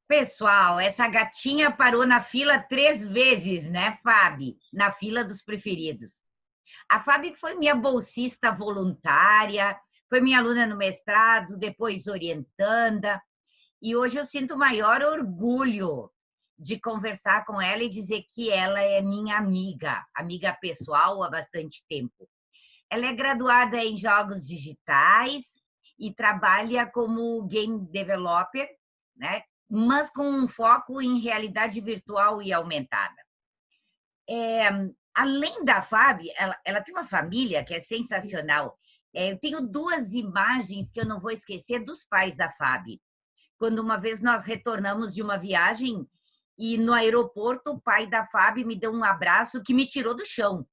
Pessoal, essa gatinha parou na fila 3 vezes, né, Fábio? Na fila dos preferidos. A Fábio foi minha bolsista voluntária, foi minha aluna no mestrado, depois orientanda, e hoje eu sinto o maior orgulho de conversar com ela e dizer que ela é minha amiga pessoal há bastante tempo. Ela é graduada em jogos digitais e trabalha como game developer, né? Mas com um foco em realidade virtual e aumentada. Além da Fábio, ela tem uma família que é sensacional. Eu tenho 2 imagens que eu não vou esquecer dos pais da Fábio. Quando uma vez nós retornamos de uma viagem e no aeroporto o pai da Fábio me deu um abraço que me tirou do chão.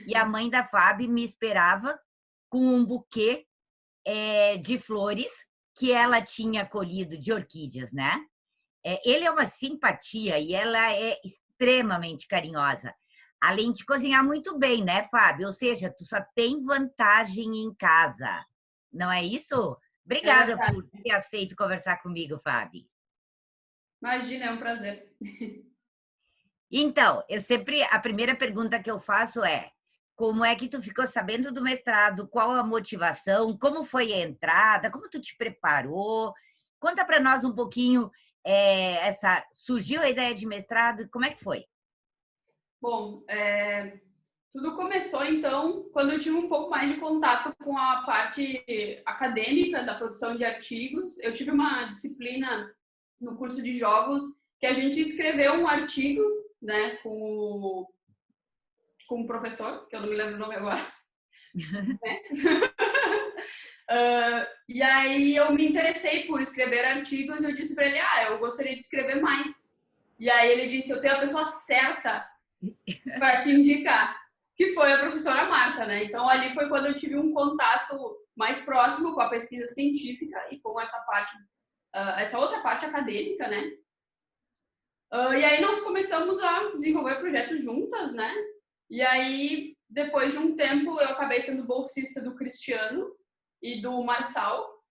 E a mãe da Fábio me esperava com um buquê de flores que ela tinha colhido de orquídeas, né? Ele é uma simpatia e ela é extremamente carinhosa. Além de cozinhar muito bem, né, Fábio? Ou seja, tu só tem vantagem em casa. Não é isso? É Obrigada verdade. por ter aceito conversar comigo, Fábio. Imagina, é um prazer. Então, a primeira pergunta que eu faço é: como é que tu ficou sabendo do mestrado? Qual a motivação? Como foi a entrada? Como tu te preparou? Conta para nós um pouquinho surgiu a ideia de mestrado? Como é que foi? Bom, tudo começou, então, quando eu tive um pouco mais de contato com a parte acadêmica da produção de artigos. Eu tive uma disciplina no curso de jogos que a gente escreveu um artigo, né, com o professor, que eu não me lembro o nome agora, né? E aí eu me interessei por escrever artigos e eu disse para ele, eu gostaria de escrever mais. E aí ele disse, eu tenho a pessoa certa para te indicar, que foi a professora Marta, né? Então ali foi quando eu tive um contato mais próximo com a pesquisa científica e com essa parte, essa outra parte acadêmica, né? E aí nós começamos a desenvolver projetos juntas, né? E aí, depois de um tempo, eu acabei sendo bolsista do Cristiano e do Marçal,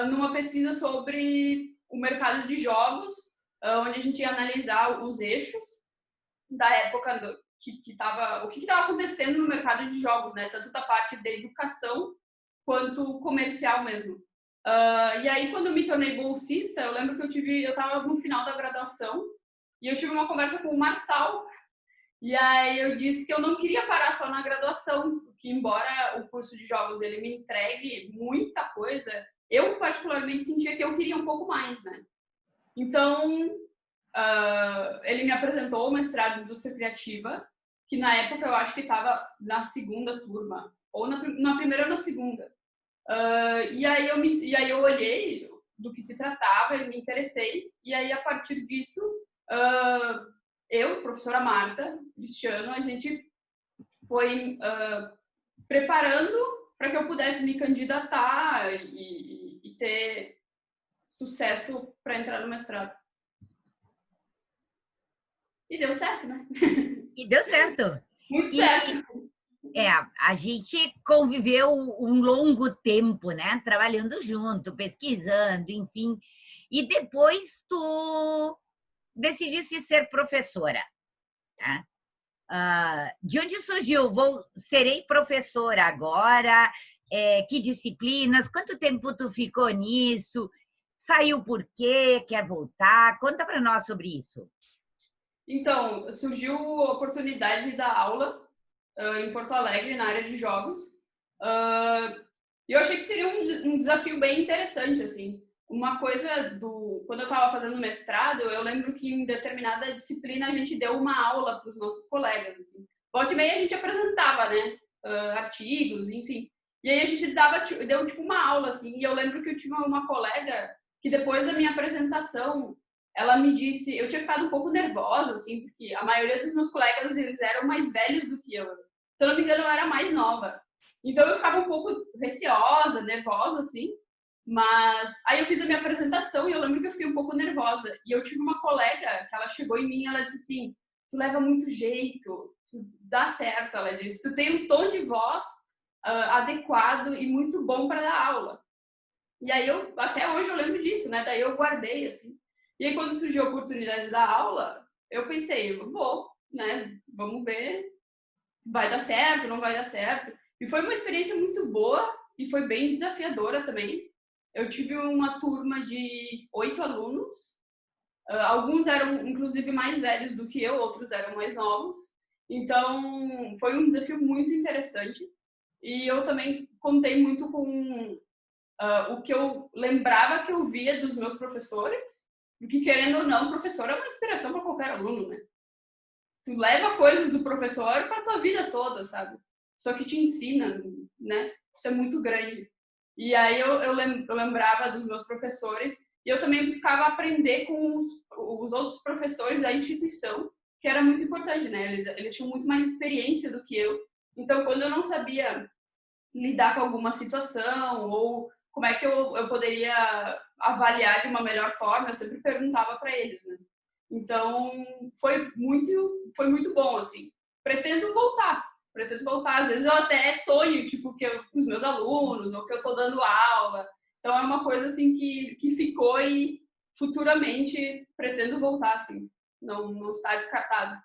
numa pesquisa sobre o mercado de jogos, onde a gente ia analisar os eixos da época o que estava acontecendo no mercado de jogos, né? Tanto da parte da educação quanto comercial mesmo. E aí, quando eu me tornei bolsista, eu lembro que eu estava no final da graduação e eu tive uma conversa com o Marçal. E aí eu disse que eu não queria parar só na graduação, que embora o curso de jogos ele me entregue muita coisa, eu particularmente sentia que eu queria um pouco mais, né? Então, ele me apresentou o mestrado em indústria criativa, que na época eu acho que estava na segunda turma, ou na primeira ou na segunda. E aí eu olhei do que se tratava e me interessei, e aí a partir disso, eu, professora Marta, Cristiano, a gente foi preparando para que eu pudesse me candidatar e ter sucesso para entrar no mestrado. E deu certo, né? E deu certo. Muito E certo. a gente conviveu um longo tempo, né? Trabalhando junto, pesquisando, enfim. E depois tu decidiste ser professora, tá? De onde surgiu? Serei professora agora? Que disciplinas? Quanto tempo tu ficou nisso? Saiu por quê? Quer voltar? Conta para nós sobre isso. Então, surgiu a oportunidade de dar aula em Porto Alegre, na área de jogos. E eu achei que seria um desafio bem interessante, assim. Uma coisa quando eu estava fazendo mestrado, eu lembro que em determinada disciplina a gente deu uma aula para os nossos colegas, assim. Volta e meia a gente apresentava, né, artigos, enfim. E aí a gente deu tipo uma aula, assim. E eu lembro que eu tive uma colega que depois da minha apresentação, ela me disse, eu tinha ficado um pouco nervosa, assim, porque a maioria dos meus colegas, eles eram mais velhos do que eu. Se eu não me engano, eu era mais nova. Então eu ficava um pouco receosa, nervosa, assim. Mas aí eu fiz a minha apresentação e eu lembro que eu fiquei um pouco nervosa. E eu tive uma colega que ela chegou em mim e ela disse assim, tu leva muito jeito, tu dá certo, ela disse. Tu tem um tom de voz adequado e muito bom para dar aula. E aí até hoje eu lembro disso, né? Daí eu guardei, assim. E aí, quando surgiu a oportunidade da aula, eu pensei, eu vou, né? Vamos ver, vai dar certo, não vai dar certo. E foi uma experiência muito boa e foi bem desafiadora também. Eu tive uma turma de 8 alunos. Alguns eram, inclusive, mais velhos do que eu, outros eram mais novos. Então, foi um desafio muito interessante. E eu também contei muito com o que eu lembrava que eu via dos meus professores, porque, querendo ou não, o professor é uma inspiração para qualquer aluno, né? Tu leva coisas do professor para tua vida toda, sabe? Só que te ensina, né? Isso é muito grande. E aí eu lembrava dos meus professores e eu também buscava aprender com os outros professores da instituição, que era muito importante, né? Eles tinham muito mais experiência do que eu. Então, quando eu não sabia lidar com alguma situação ou como é que eu poderia avaliar de uma melhor forma, eu sempre perguntava para eles, né? Então, foi muito bom, assim. Pretendo voltar. Pretendo voltar. Às vezes eu até sonho, tipo, que eu, com os meus alunos, ou que eu estou dando aula. Então, é uma coisa, assim, que ficou e futuramente pretendo voltar, assim. Não está descartado.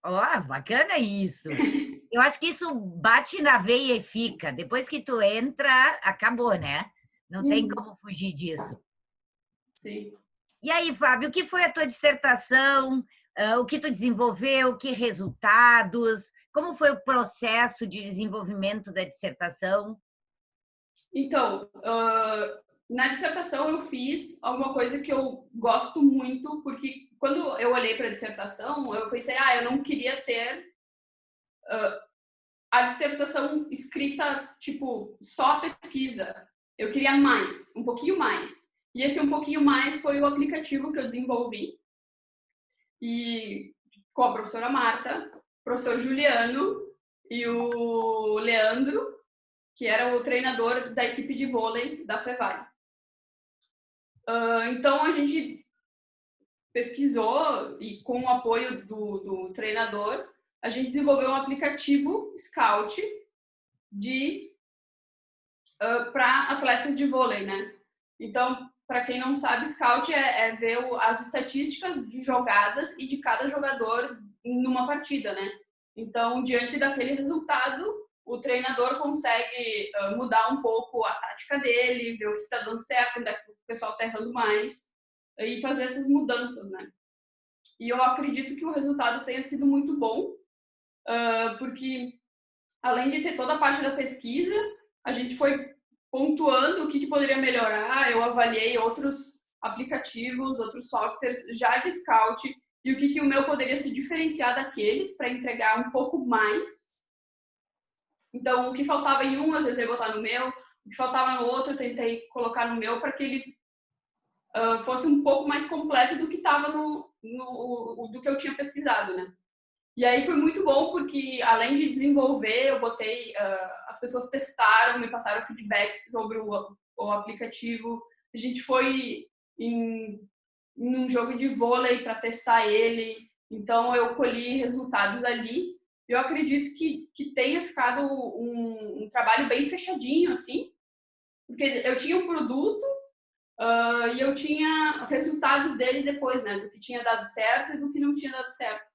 Ó, bacana isso. Eu acho que isso bate na veia e fica. Depois que tu entra, acabou, né? Não tem como fugir disso. Sim. E aí, Fábio, o que foi a tua dissertação? O que tu desenvolveu? Que resultados? Como foi o processo de desenvolvimento da dissertação? Então, na dissertação eu fiz alguma coisa que eu gosto muito, porque quando eu olhei para a dissertação, eu pensei, eu não queria ter a dissertação escrita, tipo, só pesquisa. Eu queria mais, um pouquinho mais. E esse um pouquinho mais foi o aplicativo que eu desenvolvi. E com a professora Marta, o professor Juliano e o Leandro, que era o treinador da equipe de vôlei da FEVAI. Então, a gente pesquisou e com o apoio do treinador, a gente desenvolveu um aplicativo Scout para atletas de vôlei, né? Então, para quem não sabe, Scout é ver as estatísticas de jogadas e de cada jogador numa partida, né? Então, diante daquele resultado, o treinador consegue mudar um pouco a tática dele, ver o que está dando certo, onde é que o pessoal está errando mais, e fazer essas mudanças, né? E eu acredito que o resultado tenha sido muito bom, porque além de ter toda a parte da pesquisa, a gente foi pontuando o que poderia melhorar. Eu avaliei outros aplicativos, outros softwares já de Scout e o que o meu poderia se diferenciar daqueles para entregar um pouco mais. Então, o que faltava em um, eu tentei botar no meu, o que faltava no outro, eu tentei colocar no meu para que ele fosse um pouco mais completo do que estava do que eu tinha pesquisado, né? E aí foi muito bom porque, além de desenvolver, eu botei, as pessoas testaram, me passaram feedbacks sobre o aplicativo. A gente foi em um jogo de vôlei para testar ele, então eu colhi resultados ali. Eu acredito que tenha ficado um trabalho bem fechadinho, assim, porque eu tinha um produto e eu tinha resultados dele depois, né, do que tinha dado certo e do que não tinha dado certo.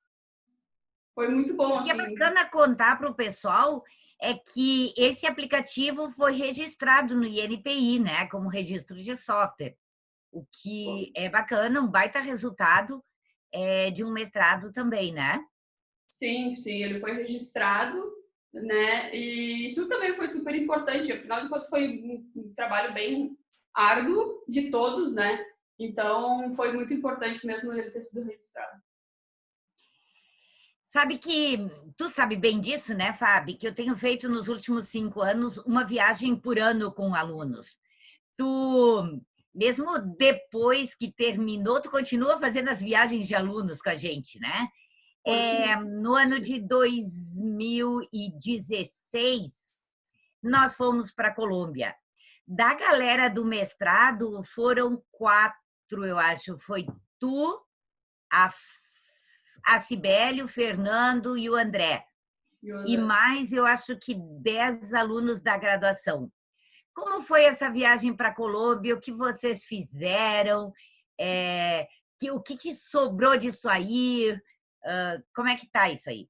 Foi muito bom, O que é assim. bacana contar para o pessoal é que esse aplicativo foi registrado no INPI, né, como registro de software, o que é bacana, um baita resultado de um mestrado também, né? Sim, sim, ele foi registrado, né? E isso também foi super importante. Afinal de contas, foi um trabalho bem árduo de todos, né? Então, foi muito importante mesmo ele ter sido registrado. Sabe que tu sabe bem disso, né, Fábio? Que eu tenho feito nos últimos 5 anos uma viagem por ano com alunos. Tu, mesmo depois que terminou, tu continua fazendo as viagens de alunos com a gente, né? Continua. No ano de 2016, nós fomos para a Colômbia. Da galera do mestrado, foram 4, eu acho. Foi tu, a Cibele, o Fernando e o André. E mais, eu acho que 10 alunos da graduação. Como foi essa viagem para a Colômbia? O que vocês fizeram? O que sobrou disso aí? Como é que tá isso aí?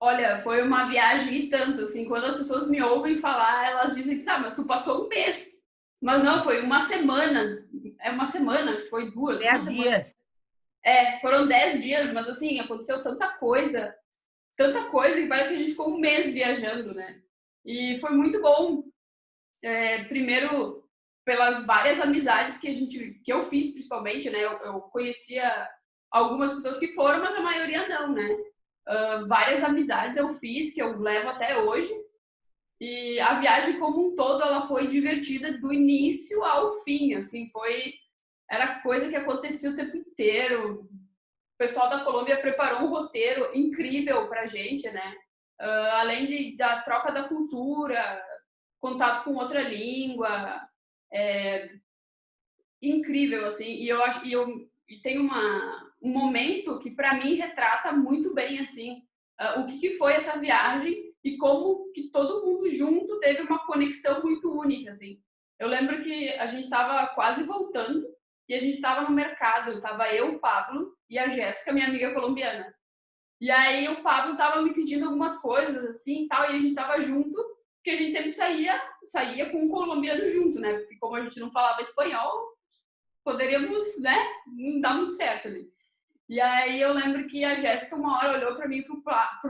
Olha, foi uma viagem e tanto, assim, quando as pessoas me ouvem falar, elas dizem, tá, mas tu passou um mês. Mas não, foi uma semana. É uma semana, acho que foi duas, uma 10 semana. dias. Foram 10 dias, mas assim, aconteceu tanta coisa, que parece que a gente ficou um mês viajando, né? E foi muito bom. Primeiro, pelas várias amizades que eu fiz, principalmente, né? Eu conhecia algumas pessoas que foram, mas a maioria não, né? Várias amizades eu fiz, que eu levo até hoje. E a viagem como um todo, ela foi divertida do início ao fim, assim, era coisa que acontecia o tempo inteiro. O pessoal da Colômbia preparou um roteiro incrível pra gente, né? Além da troca da cultura, contato com outra língua, incrível, assim, e tem um momento que para mim retrata muito bem, assim, o que foi essa viagem e como que todo mundo junto teve uma conexão muito única, assim. Eu lembro que a gente estava quase voltando e a gente estava no mercado, tava eu, o Pablo e a Jéssica, minha amiga colombiana. E aí o Pablo tava me pedindo algumas coisas, assim, tal, e a gente tava junto, porque a gente sempre saía com um colombiano junto, né? Porque como a gente não falava espanhol, poderíamos, né, não dar muito certo ali. E aí eu lembro que a Jéssica uma hora olhou para mim e pro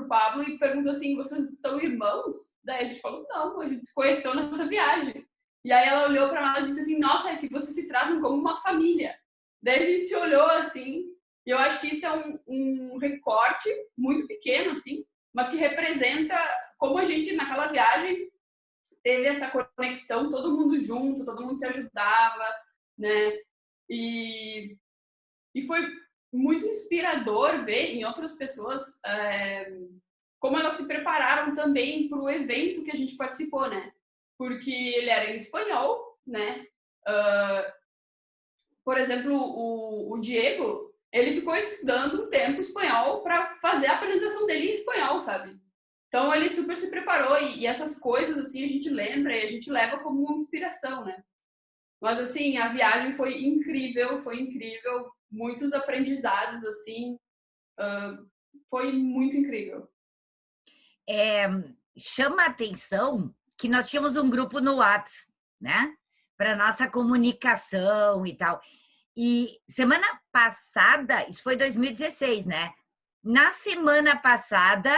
Pablo e perguntou assim, vocês são irmãos? Daí a gente falou, não, a gente se conheceu nessa viagem. E aí ela olhou para nós e disse assim, nossa, é que vocês se tratam como uma família. Daí a gente se olhou assim, e eu acho que isso é um recorte muito pequeno, assim, mas que representa como a gente naquela viagem teve essa conexão, todo mundo junto, todo mundo se ajudava, né? E, e foi muito inspirador ver em outras pessoas como elas se prepararam também para o evento que a gente participou, né? Porque ele era em espanhol, né? Por exemplo, o Diego, ele ficou estudando um tempo espanhol para fazer a apresentação dele em espanhol, sabe? Então ele super se preparou e essas coisas assim a gente lembra e a gente leva como uma inspiração, né? Mas, assim, a viagem foi incrível. Muitos aprendizados, assim, foi muito incrível. Chama a atenção que nós tínhamos um grupo no WhatsApp, né? Para nossa comunicação e tal. E semana passada, isso foi 2016, né? Na semana passada,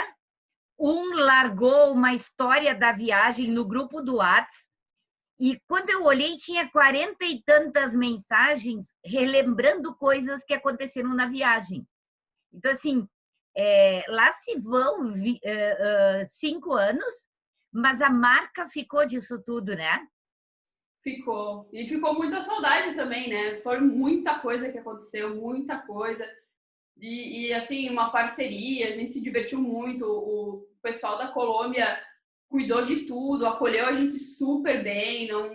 um largou uma história da viagem no grupo do WhatsApp e quando eu olhei tinha 40 e tantas mensagens relembrando coisas que aconteceram na viagem. Então, assim, lá se vão 5 anos, mas a marca ficou disso tudo, né? Ficou. E ficou muita saudade também, né? Foi muita coisa que aconteceu, muita coisa. Assim, uma parceria, a gente se divertiu muito. O pessoal da Colômbia cuidou de tudo, acolheu a gente super bem, não,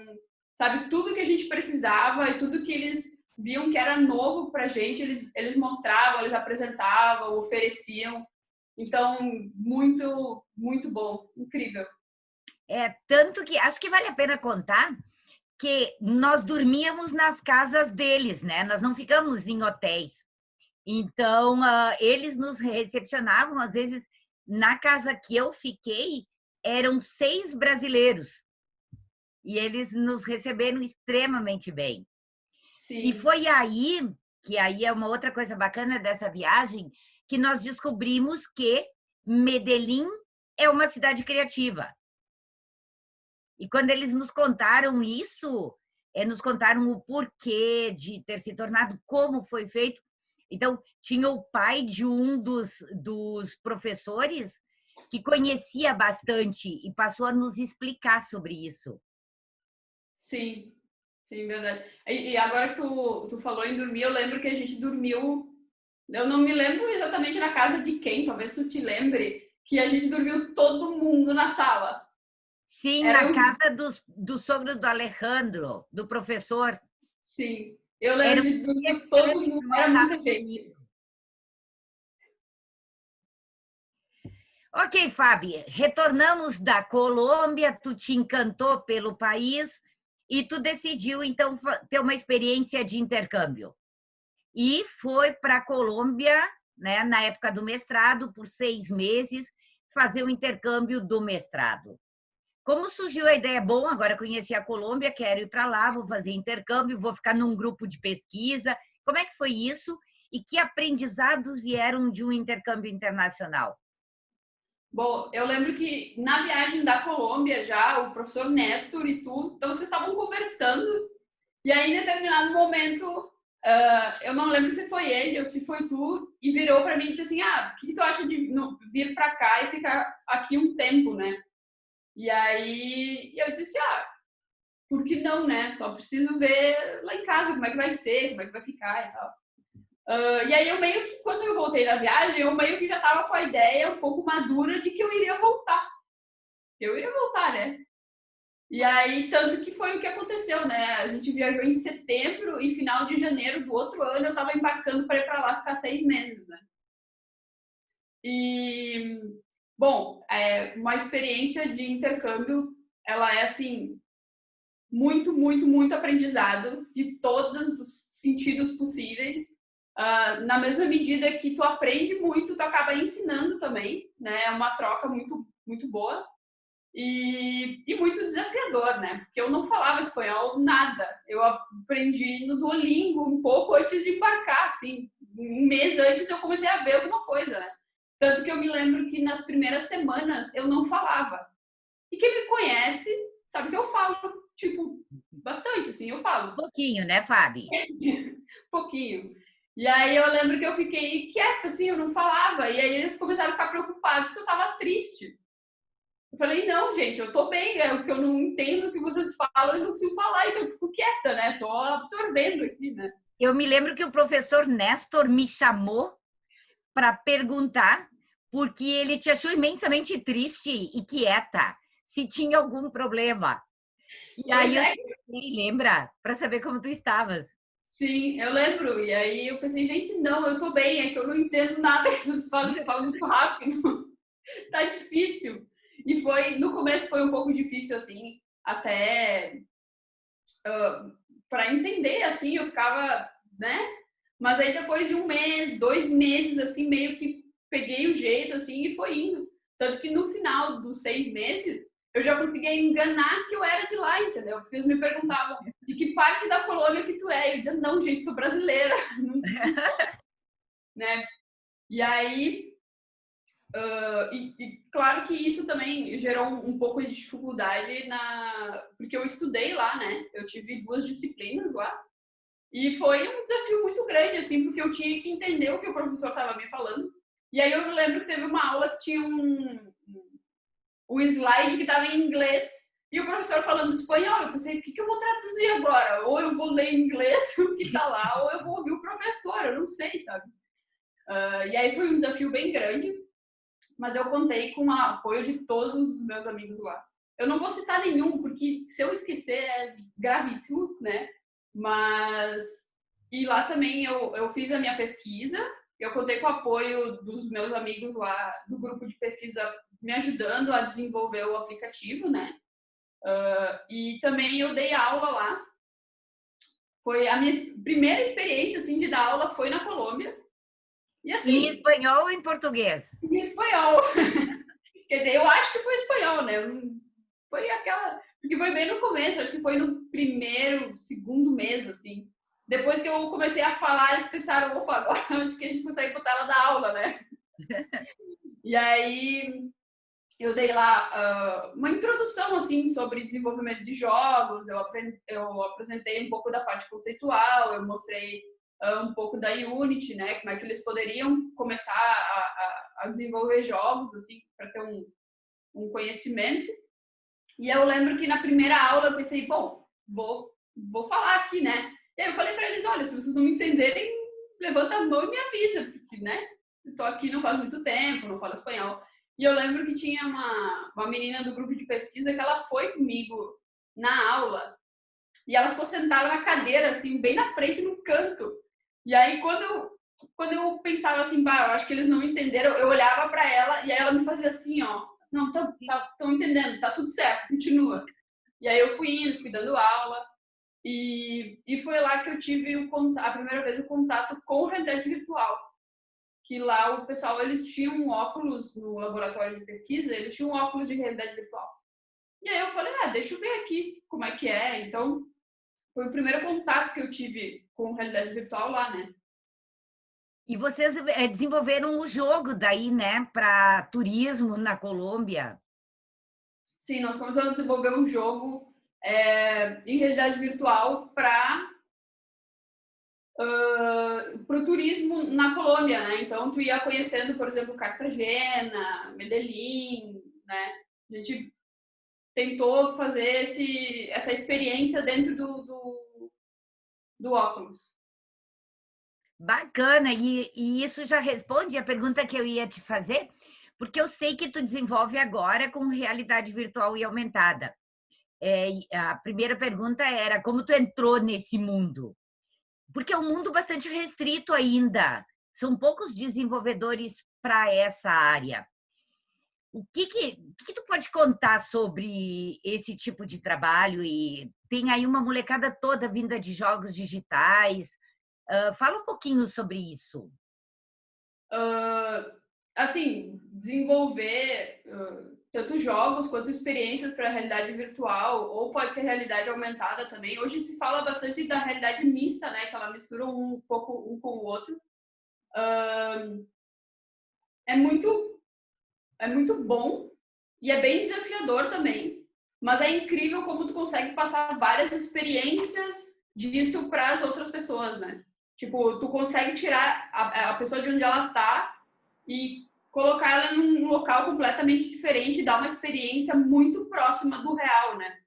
sabe, tudo que a gente precisava e tudo que eles viam que era novo pra gente, eles mostravam, eles apresentavam, ofereciam. Então, muito, muito bom, incrível. Tanto que acho que vale a pena contar que nós dormíamos nas casas deles, né? Nós não ficamos em hotéis. Então, eles nos recepcionavam, às vezes, na casa que eu fiquei, eram 6 brasileiros. E eles nos receberam extremamente bem. E Sim, foi aí, que aí é uma outra coisa bacana dessa viagem, que nós descobrimos que Medellín é uma cidade criativa. E quando eles nos contaram isso, nos contaram o porquê de ter se tornado, como foi feito. Então, tinha o pai de um dos professores que conhecia bastante e passou a nos explicar sobre isso. sim, sim, verdade. E agora que tu falou em dormir, eu lembro que a gente dormiu. Eu não me lembro exatamente na casa de quem, talvez tu te lembre, que a gente dormiu todo mundo na sala. Sim, Era na um casa do sogro do Alejandro, do professor. Sim, eu lembro Era um de dormir todo restaurante mundo, que era faltava muita gente. comigo. Ok, Fábio, retornamos da Colômbia, tu te encantou pelo país e tu decidiu, então, ter uma experiência de intercâmbio. E foi para a Colômbia, né, na época do mestrado, por 6 meses, fazer o intercâmbio do mestrado. Como surgiu a ideia? Bom, agora conheci a Colômbia, quero ir para lá, vou fazer intercâmbio, vou ficar num grupo de pesquisa. Como é que foi isso? E que aprendizados vieram de um intercâmbio internacional? Bom, eu lembro que na viagem da Colômbia já, o professor Néstor e tu, então vocês estavam conversando, e aí em determinado momento, eu não lembro se foi ele ou se foi tu, e virou para mim e disse assim, o que tu acha de vir para cá e ficar aqui um tempo, né? E aí eu disse, por que não, né? Só preciso ver lá em casa como é que vai ser, como é que vai ficar e tal. E aí eu meio que, quando eu voltei da viagem, eu meio que já tava com a ideia um pouco madura de que eu iria voltar. Eu iria voltar, né? E aí, tanto que foi o que aconteceu, né? A gente viajou em setembro e final de janeiro do outro ano eu tava embarcando para ir para lá ficar 6 meses, né? E, bom, uma experiência de intercâmbio, ela é assim, muito, muito, muito aprendizado de todos os sentidos possíveis. Na mesma medida que tu aprende muito, tu acaba ensinando também, né? É uma troca muito, muito boa e muito desafiador, né? Porque eu não falava espanhol nada. Eu aprendi no Duolingo um pouco antes de embarcar, assim. Um mês antes eu comecei a ver alguma coisa, né? Tanto que eu me lembro que nas primeiras semanas eu não falava. E quem me conhece sabe que eu falo, tipo, bastante, assim, eu falo. Pouquinho, né, Fábio? Pouquinho. E aí eu lembro que eu fiquei quieta, assim, eu não falava. E aí eles começaram a ficar preocupados que eu tava triste. Eu falei, não, gente, eu tô bem, é o que eu não entendo o que vocês falam, eu não consigo falar, então eu fico quieta, né? Tô absorvendo aqui, né? Eu me lembro que o professor Nestor me chamou para perguntar, porque ele te achou imensamente triste e quieta, se tinha algum problema. E aí eu te lembra, para saber como tu estavas. Sim, eu lembro. E aí eu pensei, gente, não, eu tô bem, é que eu não entendo nada que vocês falam muito rápido. Tá difícil. E foi, no começo foi um pouco difícil, assim, até para entender, assim, eu ficava, né? Mas aí depois de um mês, 2 meses, assim, meio que peguei o jeito, assim, e foi indo. Tanto que no final dos 6 meses, eu já conseguia enganar que eu era de lá, entendeu? Porque eles me perguntavam de que parte da Colômbia que tu é. Eu dizia, não, gente, sou brasileira. Né? E aí, claro que isso também gerou um pouco de dificuldade porque eu estudei lá, né? Eu tive 2 disciplinas lá. E foi um desafio muito grande, assim, porque eu tinha que entender o que o professor estava me falando. E aí eu me lembro que teve uma aula que tinha um slide que estava em inglês e o professor falando espanhol. Eu pensei, o que eu vou traduzir agora? Ou eu vou ler em inglês o que está lá, ou eu vou ouvir o professor, eu não sei, sabe? E aí foi um desafio bem grande, mas eu contei com o apoio de todos os meus amigos lá. Eu não vou citar nenhum, porque se eu esquecer é gravíssimo, né? Mas... E lá também eu fiz a minha pesquisa, eu contei com o apoio dos meus amigos lá do grupo de pesquisa me ajudando a desenvolver o aplicativo, né? E também eu dei aula lá. Foi a minha primeira experiência, assim, de dar aula foi na Colômbia. E assim... Em espanhol ou em português? Em espanhol. Quer dizer, eu acho que foi espanhol, né? Foi aquela... Porque foi bem no começo, acho que foi no primeiro, segundo mês, assim. Depois que eu comecei a falar, eles pensaram, opa, agora acho que a gente consegue botar ela da aula, né? E aí eu dei lá uma introdução, assim, sobre desenvolvimento de jogos, eu apresentei um pouco da parte conceitual, eu mostrei um pouco da Unity, né? Como é que eles poderiam começar a desenvolver jogos, assim, para ter um conhecimento. E eu lembro que na primeira aula eu pensei, bom, vou falar aqui, né? E aí eu falei para eles, olha, se vocês não me entenderem, levanta a mão e me avisa, porque, né? Eu tô aqui não faz muito tempo, não falo espanhol. E eu lembro que tinha uma menina do grupo de pesquisa que ela foi comigo na aula e ela ficou sentada na cadeira, assim, bem na frente, no canto. E aí, quando eu pensava assim, bah, eu acho que eles não entenderam, eu olhava para ela e aí ela me fazia assim, ó, não, estão entendendo, tá tudo certo, continua. E aí eu fui indo, fui dando aula. E foi lá que eu tive a primeira vez o contato com realidade virtual. Que lá o pessoal, eles tinham óculos no laboratório de pesquisa, eles tinham óculos de realidade virtual. E aí eu falei, deixa eu ver aqui como é que é. Então, foi o primeiro contato que eu tive com realidade virtual lá, né? E vocês desenvolveram o jogo daí, né, para turismo na Colômbia. Sim, nós começamos a desenvolver um jogo em realidade virtual para o turismo na Colômbia, né? Então, tu ia conhecendo, por exemplo, Cartagena, Medellín, né? A gente tentou fazer essa experiência dentro do óculos. Bacana, e isso já responde a pergunta que eu ia te fazer, porque eu sei que tu desenvolve agora com realidade virtual e aumentada. A primeira pergunta era como tu entrou nesse mundo? Porque é um mundo bastante restrito ainda, são poucos desenvolvedores para essa área. O que tu pode contar sobre esse tipo de trabalho? E tem aí uma molecada toda vinda de jogos digitais. Fala um pouquinho sobre isso. Assim, desenvolver tanto jogos quanto experiências para a realidade virtual, ou pode ser realidade aumentada também. Hoje se fala bastante da realidade mista, né? Que ela mistura um pouco um com o outro. É muito, é muito bom e é bem desafiador também. Mas é incrível como tu consegue passar várias experiências disso para as outras pessoas, né? Tipo, tu consegue tirar a pessoa de onde ela tá e colocar ela num local completamente diferente e dar uma experiência muito próxima do real, né?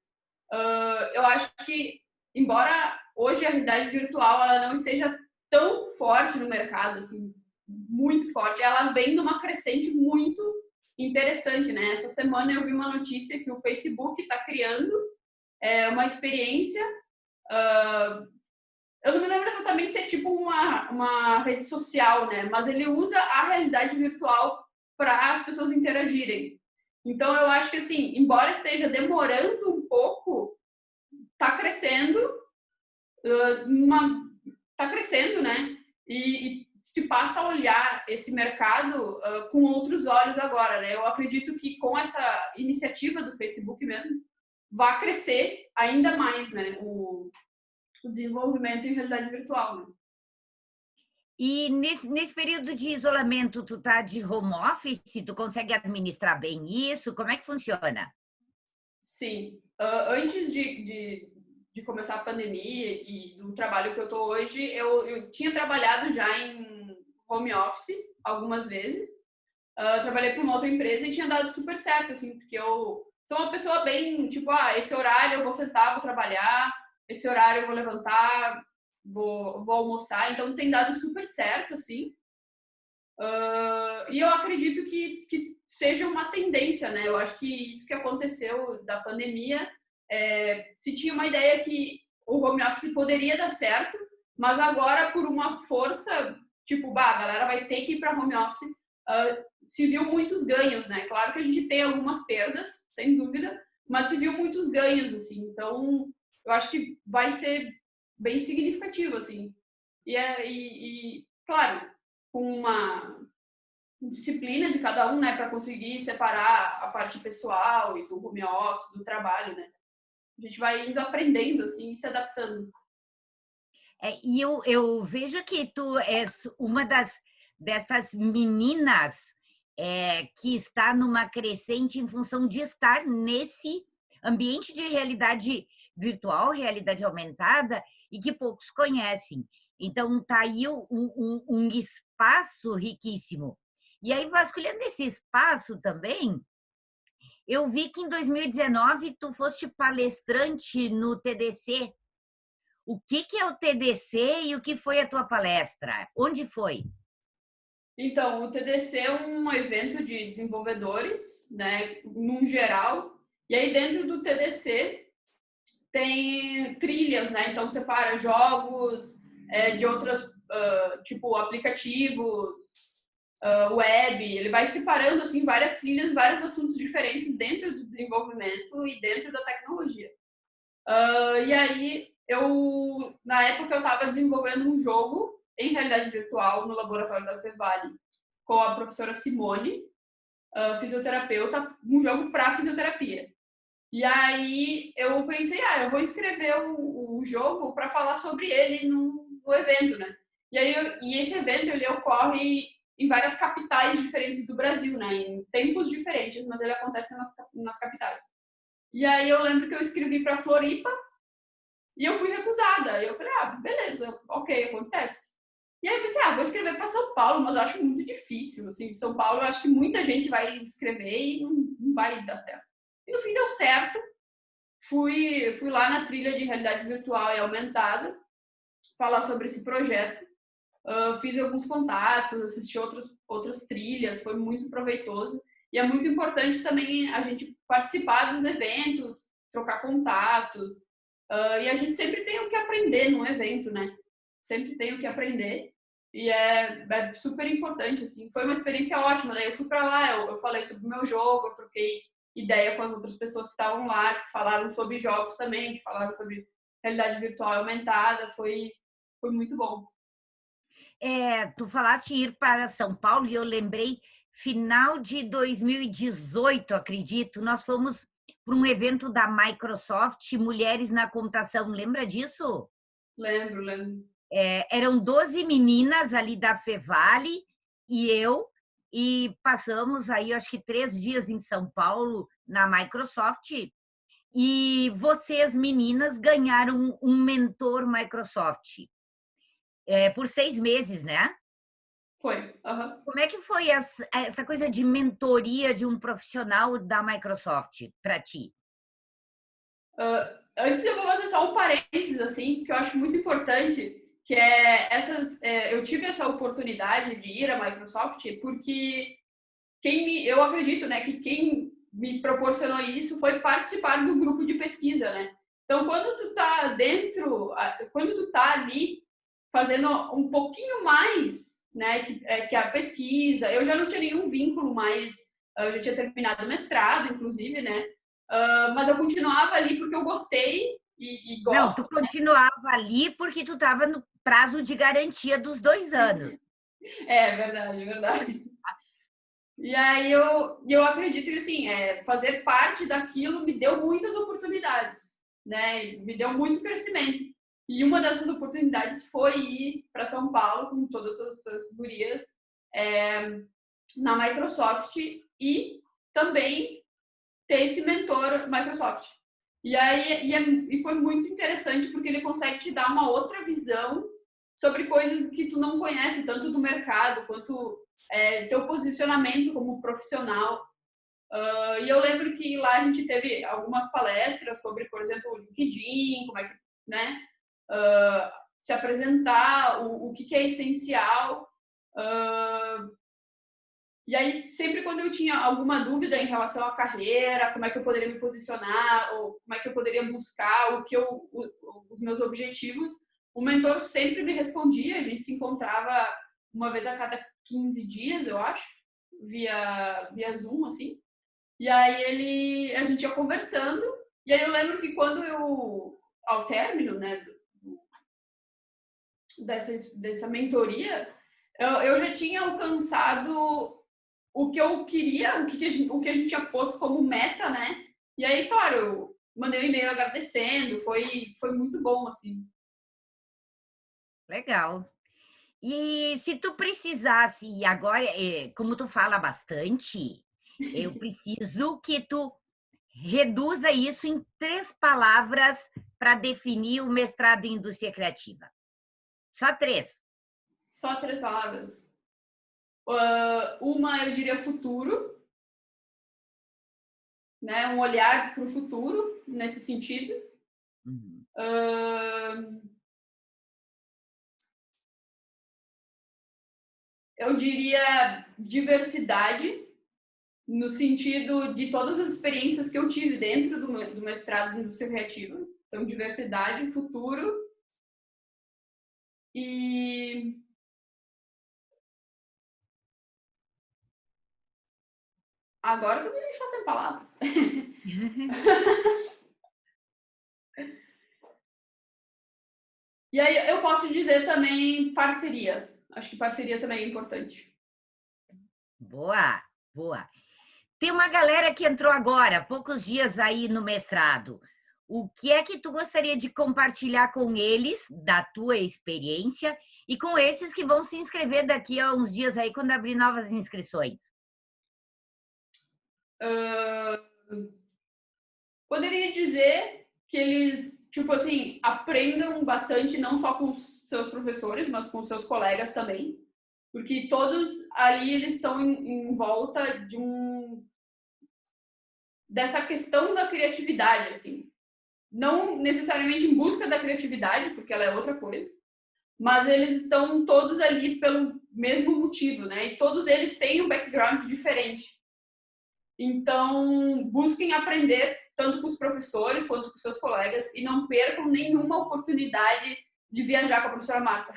Eu acho que, embora hoje a realidade virtual ela não esteja tão forte no mercado, assim, muito forte, ela vem numa crescente muito interessante, né? Essa semana eu vi uma notícia que o Facebook está criando uma experiência. Eu não me lembro exatamente se é tipo uma rede social, né? Mas ele usa a realidade virtual para as pessoas interagirem. Então eu acho que assim, embora esteja demorando um pouco, está crescendo, tá crescendo, né? E se passa a olhar esse mercado com outros olhos agora, né? Eu acredito que com essa iniciativa do Facebook mesmo, vai crescer ainda mais, né? O desenvolvimento em realidade virtual, né? E nesse período de isolamento, tu tá de home office? Tu consegue administrar bem isso? Como é que funciona? Sim. Antes de começar a pandemia e do trabalho que eu tô hoje, eu tinha trabalhado já em home office algumas vezes. Trabalhei para uma outra empresa e tinha dado super certo, assim, porque eu sou uma pessoa bem, tipo, esse horário eu vou sentar, vou trabalhar, esse horário eu vou levantar, vou almoçar, então tem dado super certo, assim. E eu acredito que seja uma tendência, né? Eu acho que isso que aconteceu da pandemia, se tinha uma ideia que o home office poderia dar certo, mas agora, por uma força, tipo, a galera vai ter que ir para home office, se viu muitos ganhos, né? Claro que a gente tem algumas perdas, sem dúvida, mas se viu muitos ganhos, assim. Então, eu acho que vai ser bem significativo, assim. Claro, com uma disciplina de cada um, né, para conseguir separar a parte pessoal e do home office, do trabalho, né? A gente vai indo aprendendo, assim, e se adaptando. E eu vejo que tu és uma dessas meninas que está numa crescente em função de estar nesse ambiente de realidade virtual, realidade aumentada, e que poucos conhecem. Então, está aí um espaço riquíssimo. E aí, vasculhando esse espaço também, eu vi que em 2019 tu foste palestrante no TDC. O que é o TDC e o que foi a tua palestra? Onde foi? Então, o TDC é um evento de desenvolvedores, né, num geral. E aí, dentro do TDC, tem trilhas, né? Então, separa jogos de outras, tipo, aplicativos, web. Ele vai separando, assim, várias trilhas, vários assuntos diferentes dentro do desenvolvimento e dentro da tecnologia. E aí, na época, eu estava desenvolvendo um jogo em realidade virtual no laboratório da Fevale com a professora Simone, fisioterapeuta, um jogo para fisioterapia. E aí eu pensei, eu vou escrever o jogo para falar sobre ele no evento, né? E esse evento ele ocorre em várias capitais diferentes do Brasil, né? Em tempos diferentes, mas ele acontece nas capitais. E aí eu lembro que eu escrevi para Floripa e eu fui recusada. E eu falei, beleza, ok, acontece. E aí eu pensei, vou escrever para São Paulo, mas eu acho muito difícil, assim, São Paulo eu acho que muita gente vai escrever e não vai dar certo. E no fim deu certo. Fui lá na trilha de realidade virtual e aumentada falar sobre esse projeto. Fiz alguns contatos, assisti outras trilhas, foi muito proveitoso. E é muito importante também a gente participar dos eventos, trocar contatos. E a gente sempre tem o que aprender num evento, né? Sempre tem o que aprender. E é super importante, assim. Foi uma experiência ótima. Daí eu fui para lá, eu falei sobre o meu jogo, eu troquei ideia com as outras pessoas que estavam lá, que falaram sobre jogos também, que falaram sobre realidade virtual aumentada. Foi muito bom. Tu falaste em ir para São Paulo e eu lembrei, final de 2018, acredito, nós fomos para um evento da Microsoft, Mulheres na Computação, lembra disso? Lembro. Eram 12 meninas ali da Fevale e eu, e passamos aí, acho que 3 dias em São Paulo, na Microsoft, e vocês, meninas, ganharam um mentor Microsoft por 6 meses, né? Foi. Uhum. Como é que foi essa coisa de mentoria de um profissional da Microsoft para ti? Antes eu vou fazer só um parênteses, assim, que eu acho muito importante, que eu tive essa oportunidade de ir à Microsoft porque eu acredito, né, que quem me proporcionou isso foi participar do grupo de pesquisa, né? Então, quando tu tá quando tu tá ali fazendo um pouquinho mais, né, que a pesquisa, eu já não tinha nenhum vínculo mais, eu já tinha terminado o mestrado, inclusive, né? Mas eu continuava ali porque eu gostei e Não, tu gosto. continuava ali porque tu estava no prazo de garantia dos 2 anos. É verdade, verdade. E aí eu acredito que assim, fazer parte daquilo me deu muitas oportunidades, né? Me deu muito crescimento. E uma dessas oportunidades foi ir para São Paulo com todas essas gurias na Microsoft e também ter esse mentor Microsoft. E foi muito interessante porque ele consegue te dar uma outra visão sobre coisas que tu não conhece, tanto do mercado quanto teu posicionamento como profissional. E eu lembro que lá a gente teve algumas palestras sobre, por exemplo, o LinkedIn, como é que, né, se apresentar, o que é essencial. E aí, sempre quando eu tinha alguma dúvida em relação à carreira, como é que eu poderia me posicionar, ou como é que eu poderia buscar os meus objetivos, o mentor sempre me respondia. A gente se encontrava uma vez a cada 15 dias, eu acho, via Zoom, assim. E aí a gente ia conversando. E aí eu lembro que ao término, né, dessa mentoria, eu já tinha alcançado o que eu queria, o que a gente tinha posto como meta, né? E aí, claro, eu mandei um e-mail agradecendo, foi muito bom, assim. Legal. E se tu precisasse, e agora, como tu fala bastante, eu preciso que tu reduza isso em 3 palavras para definir o mestrado em indústria criativa. Só 3. Só 3 palavras. Uma, eu diria futuro, né? Um olhar para o futuro, nesse sentido. Uhum. Eu diria diversidade, no sentido de todas as experiências que eu tive dentro do mestrado em indústria criativa. Então, diversidade, futuro e agora tu me deixou sem palavras. E aí eu posso dizer também parceria. Acho que parceria também é importante. Boa, boa. Tem uma galera que entrou agora, poucos dias aí no mestrado. O que é que tu gostaria de compartilhar com eles, da tua experiência, e com esses que vão se inscrever daqui a uns dias aí, quando abrir novas inscrições? Poderia dizer que eles, tipo assim, aprendam bastante, não só com os seus professores, mas com os seus colegas também. Porque todos ali eles estão em volta dessa questão da criatividade, assim. Não necessariamente em busca da criatividade, porque ela é outra coisa, mas eles estão todos ali pelo mesmo motivo, né? E todos eles têm um background diferente. Então, busquem aprender tanto com os professores quanto com seus colegas e não percam nenhuma oportunidade de viajar com a professora Marta.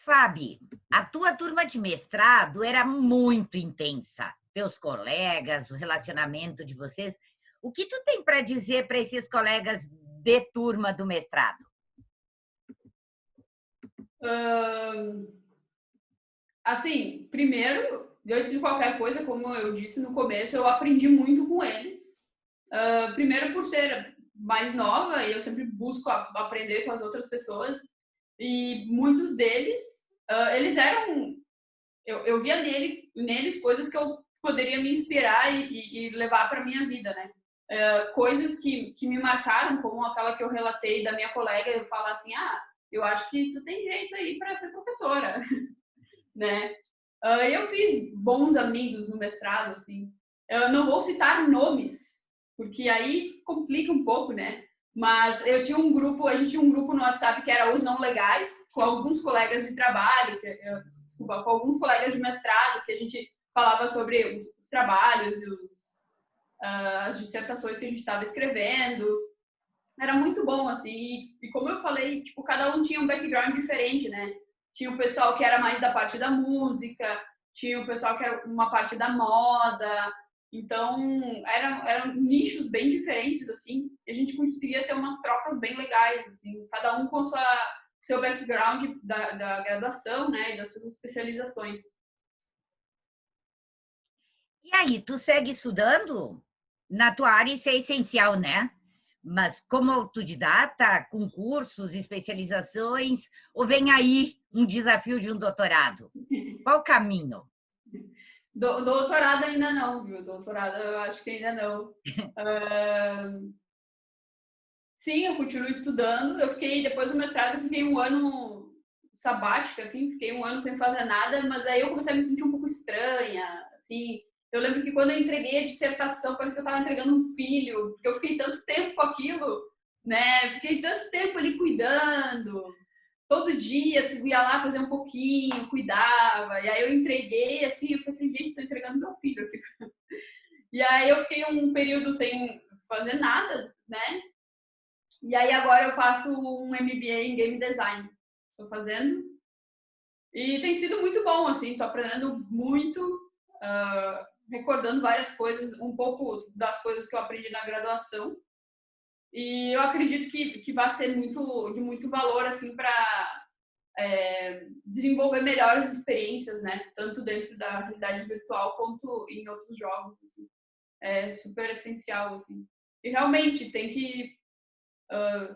Fábio, a tua turma de mestrado era muito intensa. Teus colegas, o relacionamento de vocês. O que tu tem para dizer para esses colegas de turma do mestrado? Assim, primeiro, antes de qualquer coisa, como eu disse no começo, eu aprendi muito com eles. Primeiro por ser mais nova e eu sempre busco aprender com as outras pessoas. E muitos deles, eles eram... Eu via neles coisas que eu poderia me inspirar e levar para minha vida, né? Coisas que me marcaram, como aquela que eu relatei da minha colega, eu falar assim, eu acho que tu tem jeito aí para ser professora, né? Eu fiz bons amigos no mestrado, assim. Eu não vou citar nomes, porque aí complica um pouco, né? Mas eu tinha um grupo, a gente tinha um grupo no WhatsApp que era Os Não Legais, com alguns colegas de trabalho, desculpa, com alguns colegas de mestrado, que a gente falava sobre os trabalhos e as dissertações que a gente estava escrevendo. Era muito bom, assim, e como eu falei, tipo, cada um tinha um background diferente, né? Tinha o pessoal que era mais da parte da música, tinha o pessoal que era uma parte da moda, então eram nichos bem diferentes, assim, e a gente conseguia ter umas trocas bem legais, assim, cada um com seu background da graduação, né, e das suas especializações. E aí, tu segue estudando? Na tua área isso é essencial, né? Mas como autodidata, com cursos, especializações, ou vem aí um desafio de um doutorado? Qual o caminho? Doutorado ainda não, viu? Doutorado eu acho que ainda não. Sim, eu continuo estudando. Depois do mestrado, eu fiquei um ano sabático, assim, fiquei um ano sem fazer nada, mas aí eu comecei a me sentir um pouco estranha, assim. Eu lembro que quando eu entreguei a dissertação, parece que eu estava entregando um filho, porque eu fiquei tanto tempo com aquilo, né? Fiquei tanto tempo ali cuidando. Todo dia tu ia lá fazer um pouquinho, cuidava. E aí eu entreguei, assim, eu pensei, gente, tô entregando meu filho aqui. E aí eu fiquei um período sem fazer nada, né? E aí agora eu faço um MBA em Game Design. Estou fazendo. E tem sido muito bom, assim, estou aprendendo muito, recordando várias coisas, um pouco das coisas que eu aprendi na graduação. E eu acredito que vai ser de muito valor, assim, para desenvolver melhores experiências, né? Tanto dentro da realidade virtual quanto em outros jogos, assim. É super essencial, assim. E realmente tem que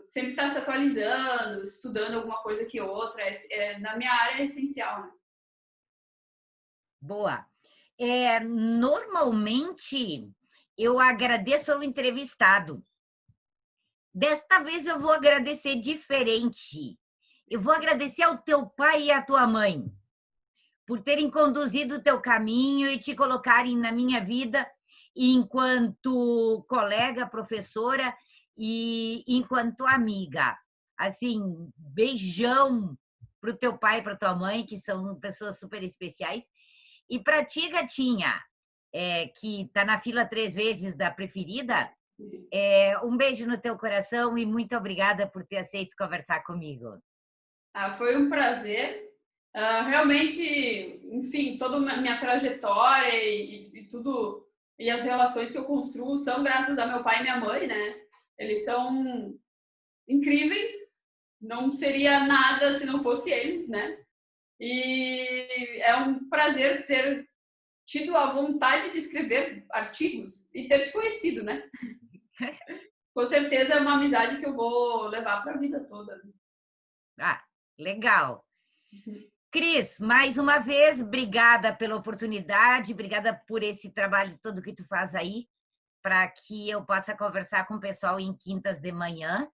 sempre estar se atualizando, estudando alguma coisa que outra. Na minha área é essencial, né? Boa. Normalmente, eu agradeço ao entrevistado. Desta vez eu vou agradecer diferente. Eu vou agradecer ao teu pai e à tua mãe por terem conduzido o teu caminho e te colocarem na minha vida enquanto colega, professora e enquanto amiga. Assim, beijão para o teu pai e para tua mãe, que são pessoas super especiais. E para ti, gatinha, que está na fila 3 vezes da preferida, um beijo no teu coração e muito obrigada por ter aceito conversar comigo. Foi um prazer. Realmente, enfim, toda a minha trajetória e tudo, e as relações que eu construo são graças a meu pai e minha mãe, né? Eles são incríveis, não seria nada se não fosse eles, né? E é um prazer ter tido a vontade de escrever artigos e ter te conhecido, né? Com certeza é uma amizade que eu vou levar para a vida toda. Ah, legal. Cris, mais uma vez, obrigada pela oportunidade, obrigada por esse trabalho todo que tu faz aí, para que eu possa conversar com o pessoal em quintas de manhã.